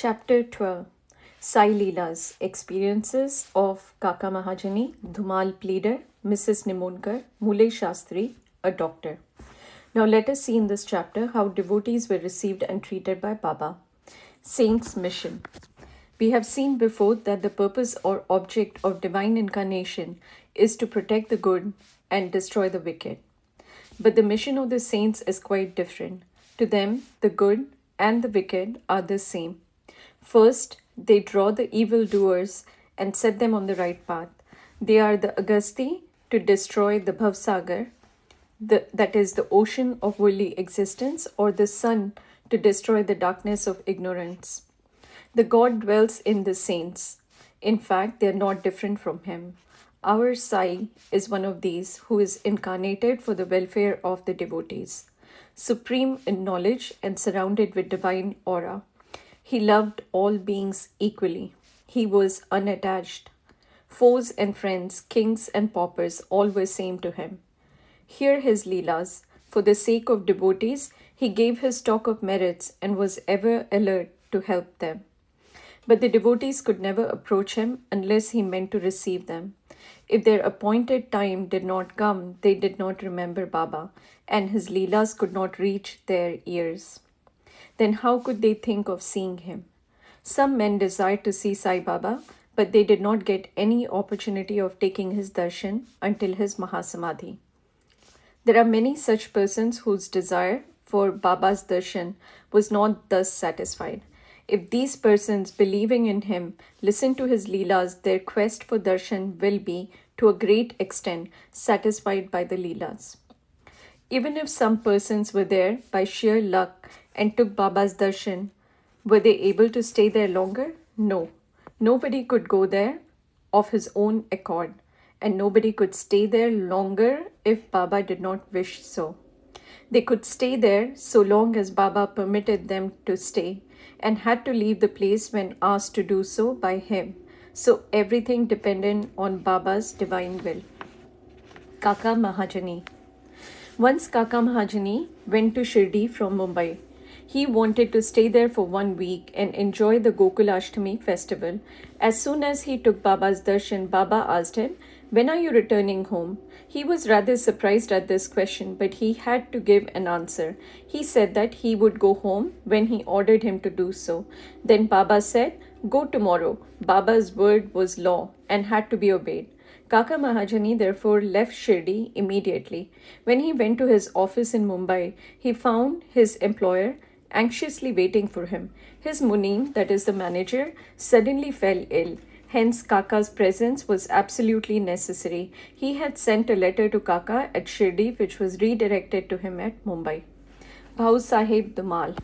Chapter 12 Sai Leela's Experiences of Kaka Mahajani, Dhumal Pleader, Mrs. Nimonkar, Mule Shastri, a doctor. Now let us see in this chapter how devotees were received and treated by Baba. Saint's Mission. We have seen before that the purpose or object of divine incarnation is to protect the good and destroy the wicked. But the mission of the saints is quite different. To them, the good and the wicked are the same. First, they draw the evildoers and set them on the right path. They are the Agasti to destroy the Bhavsagar, that is the ocean of worldly existence, or the sun to destroy the darkness of ignorance. The God dwells in the saints. In fact, they are not different from him. Our Sai is one of these who is incarnated for the welfare of the devotees. Supreme in knowledge and surrounded with divine aura, he loved all beings equally. He was unattached. Foes and friends, kings and paupers, all were same to him. Hear his Leelas. For the sake of devotees, he gave his stock of merits and was ever alert to help them. But the devotees could never approach him unless he meant to receive them. If their appointed time did not come, they did not remember Baba, and his Leelas could not reach their ears. Then how could they think of seeing him? Some men desired to see Sai Baba, but they did not get any opportunity of taking his darshan until his Mahasamadhi. There are many such persons whose desire for Baba's darshan was not thus satisfied. If these persons, believing in him, listen to his Leelas, their quest for darshan will be, to a great extent, satisfied by the Leelas. Even if some persons were there by sheer luck and took Baba's darshan, were they able to stay there longer? No. Nobody could go there of his own accord, and nobody could stay there longer if Baba did not wish so. They could stay there so long as Baba permitted them to stay, and had to leave the place when asked to do so by him. So everything depended on Baba's divine will. Kaka Mahajani. Once Kaka Mahajani went to Shirdi from Mumbai. He wanted to stay there for 1 week and enjoy the Gokulashtami festival. As soon as he took Baba's darshan, Baba asked him, "When are you returning home?" He was rather surprised at this question, but he had to give an answer. He said that he would go home when he ordered him to do so. Then Baba said, "Go tomorrow." Baba's word was law and had to be obeyed. Kaka Mahajani therefore left Shirdi immediately. When he went to his office in Mumbai, he found his employer anxiously waiting for him. His Munim, that is the manager, suddenly fell ill. Hence, Kaka's presence was absolutely necessary. He had sent a letter to Kaka at Shirdi, which was redirected to him at Mumbai. Bhau Sahib Dhumal.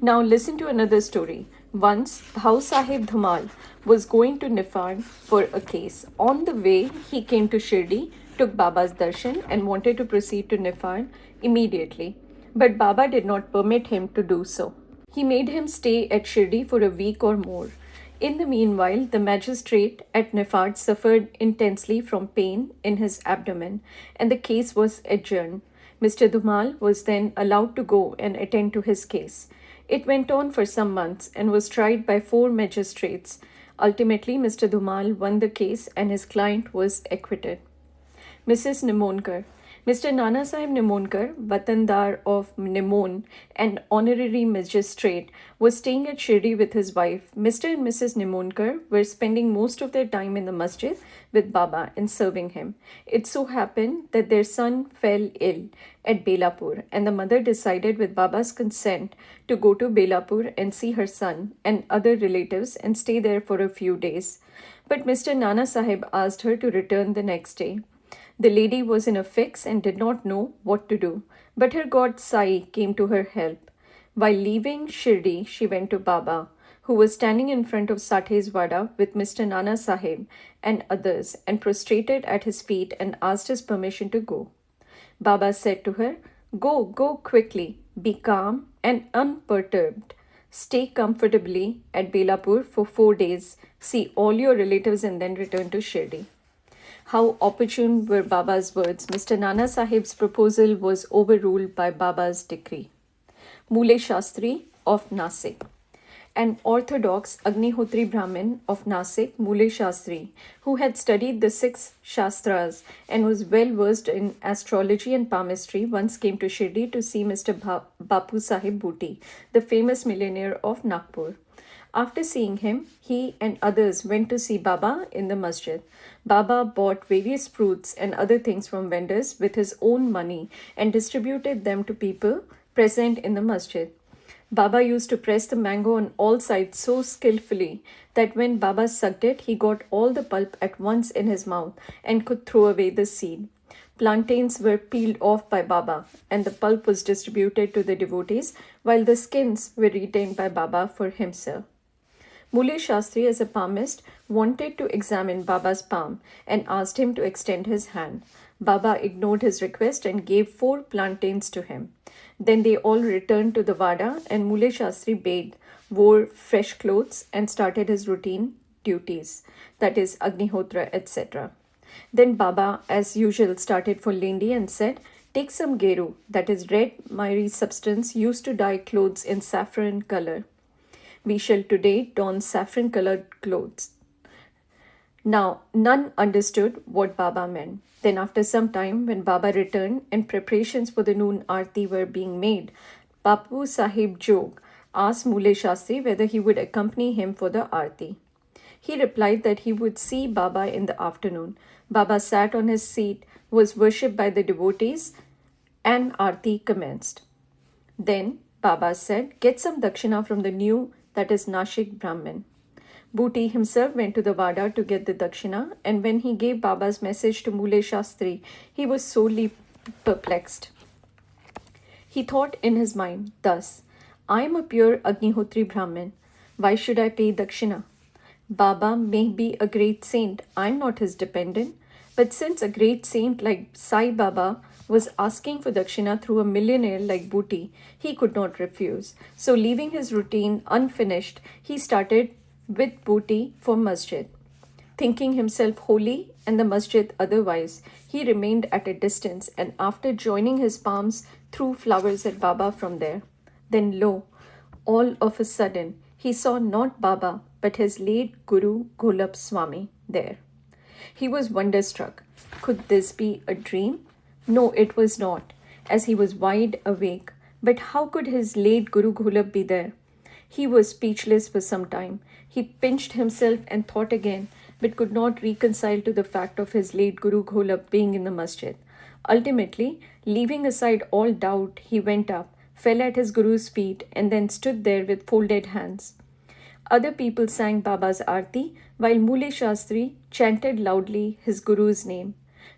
Now listen to another story. Once, Bhau Sahib Dhumal was going to Nifad for a case. On the way, he came to Shirdi, took Baba's darshan, and wanted to proceed to Nifad immediately. But Baba did not permit him to do so. He made him stay at Shirdi for a week or more. In the meanwhile, the magistrate at Nifad suffered intensely from pain in his abdomen, and the case was adjourned. Mr. Dhumal was then allowed to go and attend to his case. It went on for some months and was tried by 4 magistrates. Ultimately, Mr. Dhumal won the case and his client was acquitted. Mrs. Nimonkar. Mr. Nana Sahib Nimonkar, Vatandar of Nimon, an honorary magistrate, was staying at Shirdi with his wife. Mr. and Mrs. Nimonkar were spending most of their time in the masjid with Baba and serving him. It so happened that their son fell ill at Belapur, and the mother decided, with Baba's consent, to go to Belapur and see her son and other relatives and stay there for a few days. But Mr. Nana Sahib asked her to return the next day. The lady was in a fix and did not know what to do, but her god Sai came to her help. While leaving Shirdi, she went to Baba, who was standing in front of Sathe's Wada with Mr. Nana Sahib and others, and prostrated at his feet and asked his permission to go. Baba said to her, Go quickly, be calm and unperturbed. Stay comfortably at Belapur for 4 days, see all your relatives and then return to Shirdi." How opportune were Baba's words. Mr. Nana Sahib's proposal was overruled by Baba's decree. Mule Shastri of Nasik. an orthodox Agnihotri Brahmin of Nasik, Mule Shastri, who had studied the 6 Shastras and was well versed in astrology and palmistry, once came to Shirdi to see Mr. Bapu Sahib Bhuti, the famous millionaire of Nagpur. After seeing him, he and others went to see Baba in the masjid. Baba bought various fruits and other things from vendors with his own money and distributed them to people present in the masjid. Baba used to press the mango on all sides so skillfully that when Baba sucked it, he got all the pulp at once in his mouth and could throw away the seed. Plantains were peeled off by Baba, and the pulp was distributed to the devotees, while the skins were retained by Baba for himself. Mule Shastri, as a palmist, wanted to examine Baba's palm and asked him to extend his hand. Baba ignored his request and gave 4 plantains to him. Then they all returned to the Vada, and Mule Shastri bathed, wore fresh clothes, and started his routine duties, that is, Agnihotra, etc. Then Baba, as usual, started for Lindi and said, "Take some geru, that is, red, miry substance used to dye clothes in saffron color. We shall today don saffron colored clothes." Now, none understood what Baba meant. Then, after some time, when Baba returned and preparations for the noon aarti were being made, Bapu Sahib Jog asked Mule Shastri whether he would accompany him for the aarti. He replied that he would see Baba in the afternoon. Baba sat on his seat, was worshipped by the devotees, and aarti commenced. Then Baba said, "Get some dakshina from the new, that is, Nashik Brahmin." Bhuti himself went to the Vada to get the dakshina, and when he gave Baba's message to Mule Shastri, he was sorely perplexed. He thought in his mind thus, "I am a pure Agnihotri Brahmin. Why should I pay dakshina? Baba may be a great saint. I am not his dependent. But since a great saint like Sai Baba was asking for dakshina through a millionaire like Bhuti, he could not refuse. So, leaving his routine unfinished, he started with Bhuti for masjid. Thinking himself holy and the masjid otherwise, he remained at a distance, and after joining his palms, threw flowers at Baba from there. Then lo, all of a sudden, he saw not Baba but his late Guru Golab Swami there. He was wonderstruck. Could this be a dream? No, it was not, as he was wide awake. But how could his late Guru Golab be there? He was speechless for some time. He pinched himself and thought again, but could not reconcile to the fact of his late Guru Golab being in the masjid. Ultimately, leaving aside all doubt, he went up, fell at his Guru's feet, and then stood there with folded hands. Other people sang Baba's Aarti, while Mule Shastri chanted loudly his Guru's name.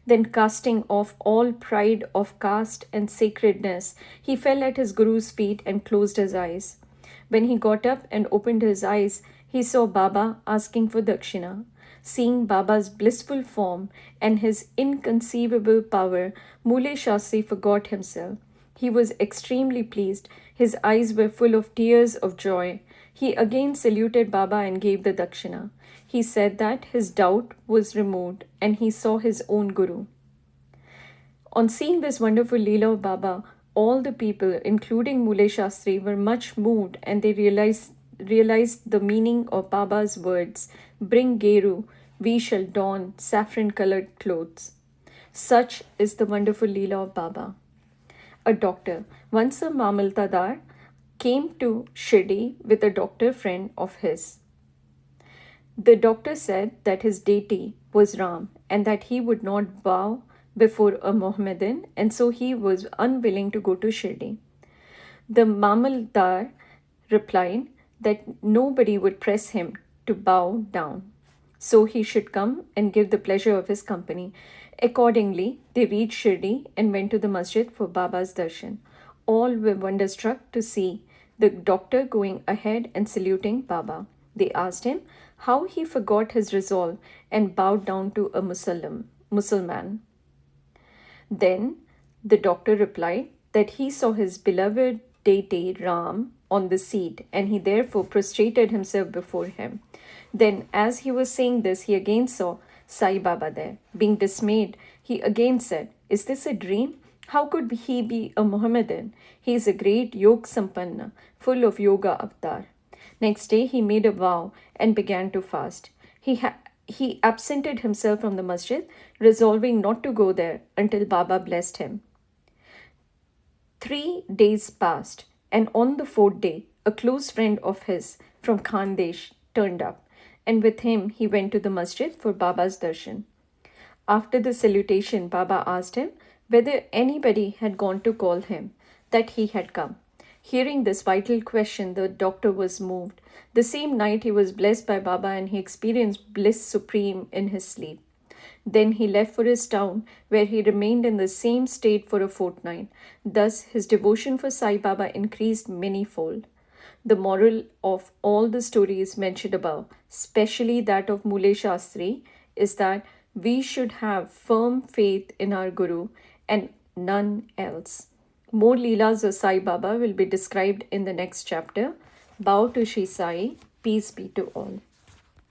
Then, casting off all pride of caste and sacredness, he fell at his Guru's feet and closed his eyes. When he got up and opened his eyes, he saw Baba asking for dakshina. Seeing Baba's blissful form and his inconceivable power, Mule Shastri forgot himself. He was extremely pleased. His eyes were full of tears of joy. He again saluted Baba and gave the dakshina. He said that his doubt was removed and he saw his own Guru. On seeing this wonderful Leela of Baba, all the people, including Mule Shastri, were much moved, and they realized the meaning of Baba's words, "Bring Geru, we shall don saffron-colored clothes." Such is the wonderful Leela of Baba. A doctor, once a Mamaltadar, came to Shirdi with a doctor friend of his. The doctor said that his deity was Ram and that he would not bow before a Mohammedan, and so he was unwilling to go to Shirdi. The Mamaldar replied that nobody would press him to bow down, so he should come and give the pleasure of his company. Accordingly, they reached Shirdi and went to the masjid for Baba's darshan. All were wonderstruck to see the doctor going ahead and saluting Baba. They asked him how he forgot his resolve and bowed down to a Mussalman. Then the doctor replied that he saw his beloved deity Ram on the seat, and he therefore prostrated himself before him. Then, as he was saying this, he again saw Sai Baba there. Being dismayed, he again said, "Is this a dream? How could he be a Mohammedan? He is a great Yog Sampanna, full of yoga avatar." Next day, he made a vow and began to fast. He absented himself from the masjid, resolving not to go there until Baba blessed him. 3 days passed, and on the fourth day, a close friend of his from Khandesh turned up, and with him he went to the masjid for Baba's darshan. After the salutation, Baba asked him whether anybody had gone to call him that he had come. Hearing this vital question, the doctor was moved. The same night he was blessed by Baba and he experienced bliss supreme in his sleep. Then he left for his town, where he remained in the same state for a fortnight. Thus, his devotion for Sai Baba increased manyfold. The moral of all the stories mentioned above, especially that of Mule Shastri, is that we should have firm faith in our Guru and none else. More Leelas of Sai Baba will be described in the next chapter. Bow to Shri Sai, peace be to all.